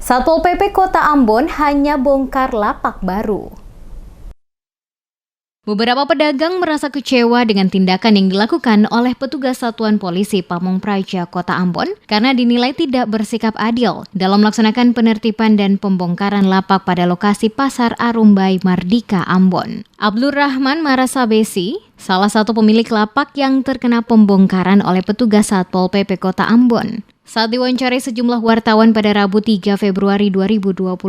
Satpol PP Kota Ambon hanya bongkar lapak baru. Beberapa pedagang merasa kecewa dengan tindakan yang dilakukan oleh petugas Satuan Polisi Pamong Praja Kota Ambon karena dinilai tidak bersikap adil dalam melaksanakan penertiban dan pembongkaran lapak pada lokasi Pasar Arumbai Mardika Ambon. Abdul Rahman Marasabesi, salah satu pemilik lapak yang terkena pembongkaran oleh petugas Satpol PP Kota Ambon, saat diwawancari sejumlah wartawan pada Rabu 3 Februari 2021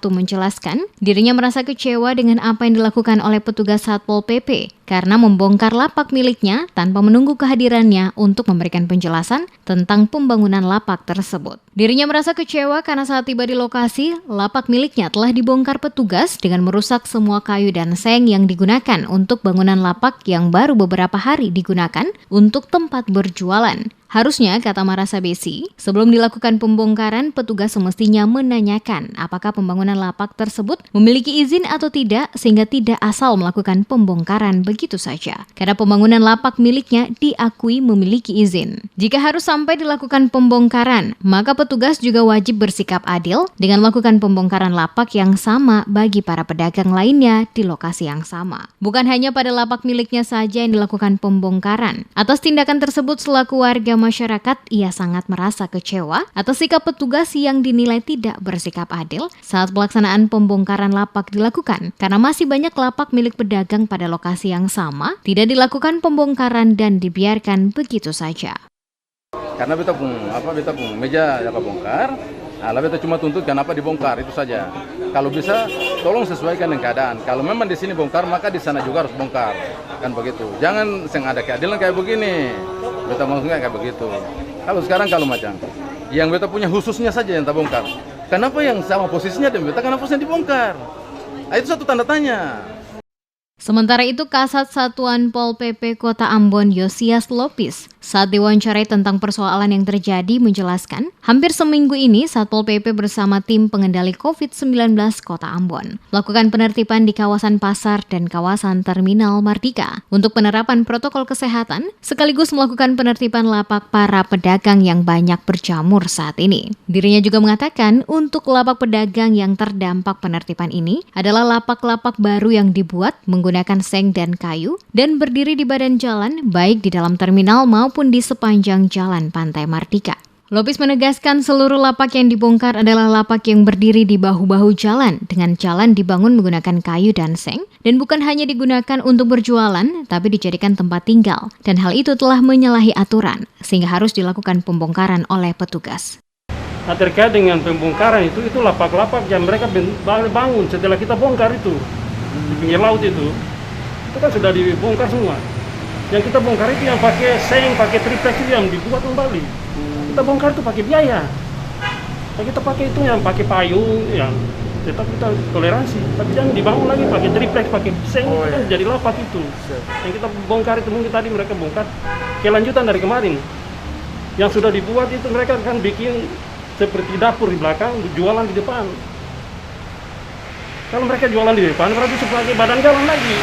menjelaskan dirinya merasa kecewa dengan apa yang dilakukan oleh petugas Satpol PP karena membongkar lapak miliknya tanpa menunggu kehadirannya untuk memberikan penjelasan tentang pembangunan lapak tersebut. Dirinya merasa kecewa karena saat tiba di lokasi, lapak miliknya telah dibongkar petugas dengan merusak semua kayu dan seng yang digunakan untuk bangunan lapak yang baru beberapa hari digunakan untuk tempat berjualan. Harusnya, kata Marasabesi, sebelum dilakukan pembongkaran, petugas semestinya menanyakan apakah pembangunan lapak tersebut memiliki izin atau tidak sehingga tidak asal melakukan pembongkaran begitu saja. Karena pembangunan lapak miliknya diakui memiliki izin. Jika harus sampai dilakukan pembongkaran, maka petugas juga wajib bersikap adil dengan melakukan pembongkaran lapak yang sama bagi para pedagang lainnya di lokasi yang sama. Bukan hanya pada lapak miliknya saja yang dilakukan pembongkaran. Atas tindakan tersebut selaku warga masyarakat, ia sangat merasa kecewa atas sikap petugas yang dinilai tidak bersikap adil saat pelaksanaan pembongkaran lapak dilakukan karena masih banyak lapak milik pedagang pada lokasi yang sama tidak dilakukan pembongkaran dan dibiarkan begitu saja. Karena beta pun meja yang bongkar, beta cuma tuntut kenapa dibongkar itu saja. Kalau bisa tolong sesuaikan dengan keadaan. Kalau memang di sini bongkar maka di sana juga harus bongkar, kan begitu. Jangan ada keadilan kayak begini. Beta maksudnya kayak begitu. Kalau sekarang macam yang beta punya khususnya saja yang terbongkar. Kenapa yang sama posisinya dan beta kenapa yang dibongkar? Itu satu tanda tanya. Sementara itu, Kasat Satuan Pol PP Kota Ambon Yosias Lopis saat diwawancarai tentang persoalan yang terjadi menjelaskan, hampir seminggu ini Satpol PP bersama tim pengendali COVID-19 Kota Ambon melakukan penertiban di kawasan pasar dan kawasan Terminal Mardika untuk penerapan protokol kesehatan sekaligus melakukan penertiban lapak para pedagang yang banyak berjamur saat ini. Dirinya juga mengatakan untuk lapak pedagang yang terdampak penertiban ini adalah lapak-lapak baru yang dibuat menggunakan seng dan kayu dan berdiri di badan jalan baik di dalam terminal maupun di sepanjang jalan Pantai Mardika. Lopis menegaskan seluruh lapak yang dibongkar adalah lapak yang berdiri di bahu-bahu jalan dengan jalan dibangun menggunakan kayu dan seng dan bukan hanya digunakan untuk berjualan tapi dijadikan tempat tinggal dan hal itu telah menyalahi aturan sehingga harus dilakukan pembongkaran oleh petugas. Nah, terkait dengan pembongkaran itu lapak-lapak yang mereka bangun setelah kita bongkar itu di pinggir laut itu kan sudah dibongkar semua. Yang kita bongkar itu yang pakai seng, pakai triplex itu yang dibuat kembali. Kita bongkar itu pakai biaya. Yang kita pakai itu yang pakai payung, yang tetap kita toleransi. Tapi jangan dibangun lagi pakai triplex, pakai seng, kan jadi lapak itu. Yang kita bongkar itu mungkin tadi mereka bongkar kelanjutan dari kemarin. Yang sudah dibuat itu mereka kan bikin seperti dapur di belakang, jualan di depan. Kalau mereka jualan di depan, berarti sebagai badan jalan lagi.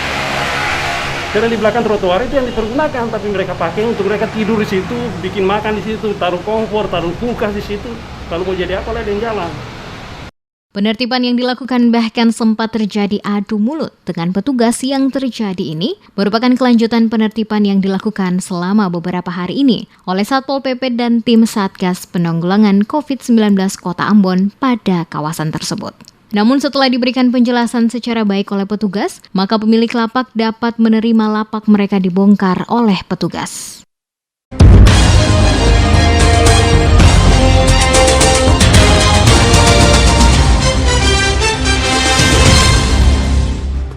Karena di belakang trotoar itu yang dipergunakan, tapi mereka pakai untuk mereka tidur di situ, bikin makan di situ, taruh kompor, taruh kulkas di situ. Kalau mau jadi apa lagi yang jalan. Penertiban yang dilakukan bahkan sempat terjadi adu mulut dengan petugas yang terjadi ini merupakan kelanjutan penertiban yang dilakukan selama beberapa hari ini oleh Satpol PP dan tim Satgas Penanggulangan COVID-19 Kota Ambon pada kawasan tersebut. Namun setelah diberikan penjelasan secara baik oleh petugas, maka pemilik lapak dapat menerima lapak mereka dibongkar oleh petugas.